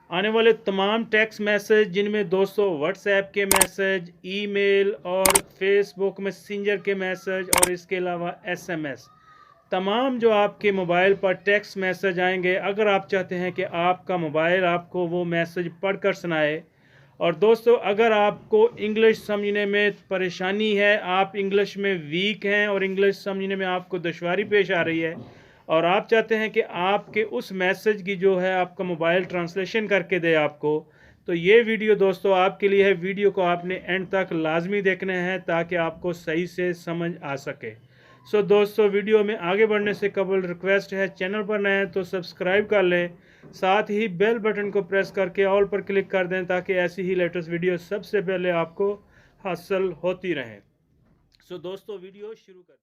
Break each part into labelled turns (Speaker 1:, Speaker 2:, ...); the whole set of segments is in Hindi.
Speaker 1: आने वाले तमाम टेक्स्ट मैसेज जिनमें दोस्तों व्हाट्सएप के मैसेज, ईमेल और फेसबुक मैसेंजर के मैसेज और इसके अलावा एसएमएस, तमाम जो आपके मोबाइल पर टेक्स्ट मैसेज आएंगे, अगर आप चाहते हैं कि आपका मोबाइल आपको वो मैसेज पढ़कर सुनाए, और दोस्तों अगर आपको इंग्लिश समझने में परेशानी है, आप इंग्लिश में वीक हैं और इंग्लिश समझने में आपको दुश्वारी पेश आ रही है और आप चाहते हैं कि आपके उस मैसेज की जो है आपका मोबाइल ट्रांसलेशन करके दे आपको, तो ये वीडियो दोस्तों आपके लिए है। वीडियो को आपने एंड तक लाजमी देखना है ताकि आपको सही से समझ आ सके। सो दोस्तों वीडियो में आगे बढ़ने से कबल रिक्वेस्ट है, चैनल पर नए हैं तो सब्सक्राइब कर लें, साथ ही बेल बटन को प्रेस करके ऑल पर क्लिक कर दें ताकि ऐसी ही लेटेस्ट वीडियो सबसे पहले आपको हासिल होती रहें। सो दोस्तों वीडियो शुरू कर।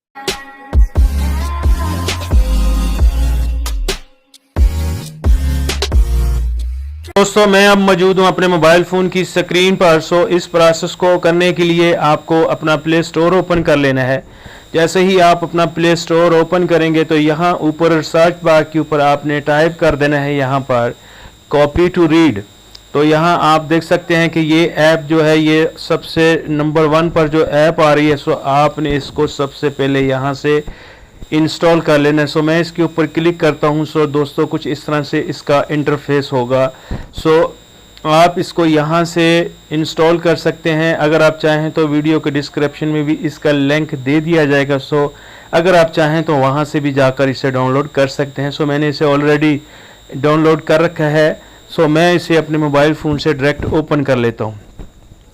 Speaker 2: दोस्तों मैं अब मौजूद हूं अपने मोबाइल फ़ोन की स्क्रीन पर। सो इस प्रोसेस को करने के लिए आपको अपना प्ले स्टोर ओपन कर लेना है। जैसे ही आप अपना प्ले स्टोर ओपन करेंगे तो यहाँ ऊपर सर्च बार के ऊपर आपने टाइप कर देना है यहाँ पर कॉपी टू रीड। तो यहाँ आप देख सकते हैं कि ये ऐप जो है ये सबसे नंबर 1 पर जो ऐप आ रही है। सो आपने इसको सबसे पहले यहाँ से इंस्टॉल कर लेना है। सो मैं इसके ऊपर क्लिक करता हूँ। सो दोस्तों कुछ इस तरह से इसका इंटरफेस होगा। सो आप इसको यहाँ से इंस्टॉल कर सकते हैं। अगर आप चाहें तो वीडियो के डिस्क्रिप्शन में भी इसका लिंक दे दिया जाएगा। सो अगर आप चाहें तो वहाँ से भी जाकर इसे डाउनलोड कर सकते हैं। सो मैंने इसे ऑलरेडी डाउनलोड कर रखा है। सो मैं इसे अपने मोबाइल फ़ोन से डायरेक्ट ओपन कर लेता हूँ।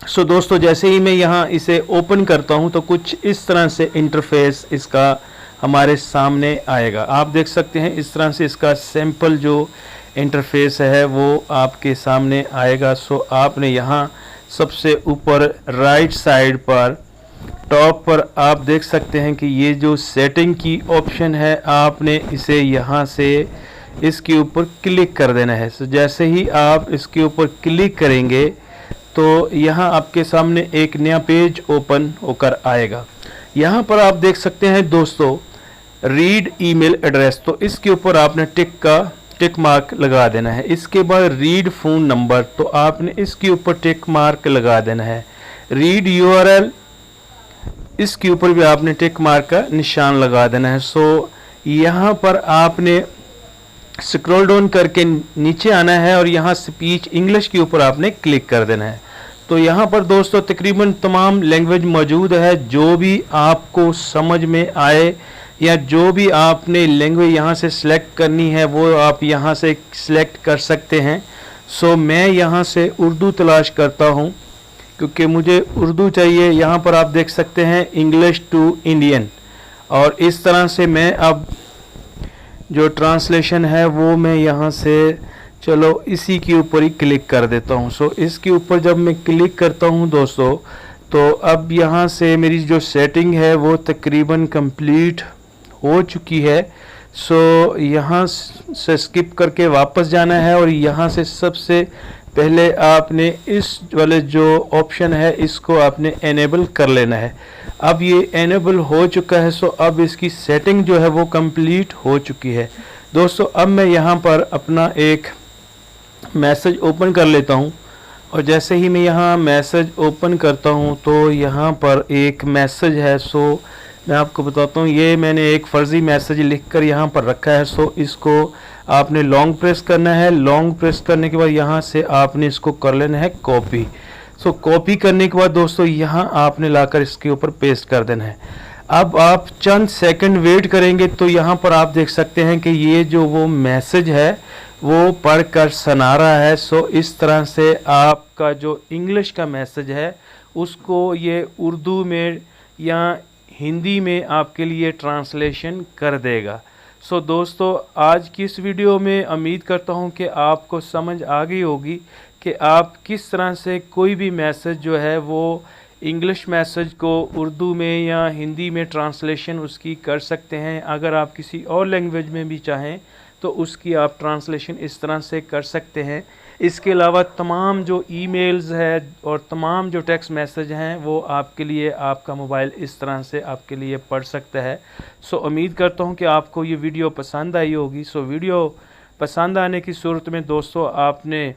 Speaker 2: सो दोस्तों जैसे ही मैं यहाँ इसे ओपन करता हूँ तो कुछ इस तरह से इंटरफेस इसका हमारे सामने आएगा। आप देख सकते हैं इस तरह से इसका सैंपल जो इंटरफेस है वो आपके सामने आएगा। सो आपने यहाँ सबसे ऊपर राइट साइड पर टॉप पर आप देख सकते हैं कि ये जो सेटिंग की ऑप्शन है, आपने इसे यहाँ से इसके ऊपर क्लिक कर देना है। सो जैसे ही आप इसके ऊपर क्लिक करेंगे तो यहाँ आपके सामने एक नया पेज ओपन होकर आएगा। यहाँ पर आप देख सकते हैं दोस्तों रीड ईमेल एड्रेस, तो इसके ऊपर आपने टिक मार्क लगा देना है। इसके बाद रीड फ़ोन नंबर, तो आपने इसके ऊपर टिक मार्क लगा देना है। रीड यूआरएल, इसके ऊपर भी आपने टिक मार्क का निशान लगा देना है। सो यहाँ पर आपने स्क्रॉल डाउन करके नीचे आना है और यहाँ स्पीच इंग्लिश के ऊपर आपने क्लिक कर देना है। तो यहाँ पर दोस्तों तकरीबन तमाम लैंग्वेज मौजूद है। जो भी आपको समझ में आए या जो भी आपने लैंग्वेज यहाँ से सिलेक्ट करनी है वो आप यहाँ से सिलेक्ट कर सकते हैं। सो मैं यहाँ से उर्दू तलाश करता हूँ क्योंकि मुझे उर्दू चाहिए। यहाँ पर आप देख सकते हैं इंग्लिश टू इंडियन, और इस तरह से मैं अब जो ट्रांसलेशन है वो मैं यहाँ से चलो इसी के ऊपर ही क्लिक कर देता हूँ। सो इसके ऊपर जब मैं क्लिक करता हूँ दोस्तों तो अब यहाँ से मेरी जो सेटिंग है वो तकरीबन कंप्लीट हो चुकी है। सो यहाँ से स्किप करके वापस जाना है और यहाँ से सबसे पहले आपने इस वाले जो ऑप्शन है इसको आपने एनेबल कर लेना है। अब ये एनेबल हो चुका है। सो अब इसकी सेटिंग जो है वो कंप्लीट हो चुकी है दोस्तों। अब मैं यहाँ पर अपना एक मैसेज ओपन कर लेता हूँ और जैसे ही मैं यहाँ मैसेज ओपन करता हूँ तो यहाँ पर एक मैसेज है। सो मैं आपको बताता हूँ, ये मैंने एक फ़र्ज़ी मैसेज लिखकर यहाँ पर रखा है। सो इसको आपने लॉन्ग प्रेस करना है। लॉन्ग प्रेस करने के बाद यहाँ से आपने इसको कर लेना है कॉपी। सो कॉपी करने के बाद दोस्तों यहाँ आपने लाकर इसके ऊपर पेस्ट कर देना है। अब आप चंद सेकंड वेट करेंगे तो यहाँ पर आप देख सकते हैं कि ये जो वो मैसेज है वो पढ़कर सुना रहा है। सो इस तरह से आपका जो इंग्लिश का मैसेज है उसको ये उर्दू में या हिंदी में आपके लिए ट्रांसलेशन कर देगा। सो दोस्तों आज की इस वीडियो में उम्मीद करता हूँ कि आपको समझ आ गई होगी कि आप किस तरह से कोई भी मैसेज जो है वो इंग्लिश मैसेज को उर्दू में या हिंदी में ट्रांसलेशन उसकी कर सकते हैं। अगर आप किसी और लैंग्वेज में भी चाहें तो उसकी आप ट्रांसलेशन इस तरह से कर सकते हैं। इसके अलावा तमाम जो ईमेल्स है और तमाम जो टेक्स्ट मैसेज हैं वो आपके लिए आपका मोबाइल इस तरह से आपके लिए पढ़ सकता है। सो उम्मीद करता हूँ कि आपको ये वीडियो पसंद आई होगी। सो वीडियो पसंद आने की सूरत में दोस्तों आपने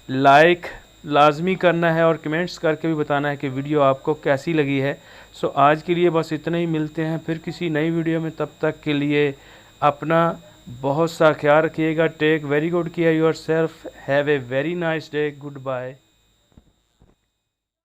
Speaker 2: लाइक लाजमी करना है और कमेंट्स करके भी बताना है कि वीडियो आपको कैसी लगी है। सो आज के लिए बस इतना ही, मिलते हैं फिर किसी नई वीडियो में। तब तक के लिए अपना बहुत सा ख्याल रखिएगा। Take very good care yourself, have a very nice day, good bye.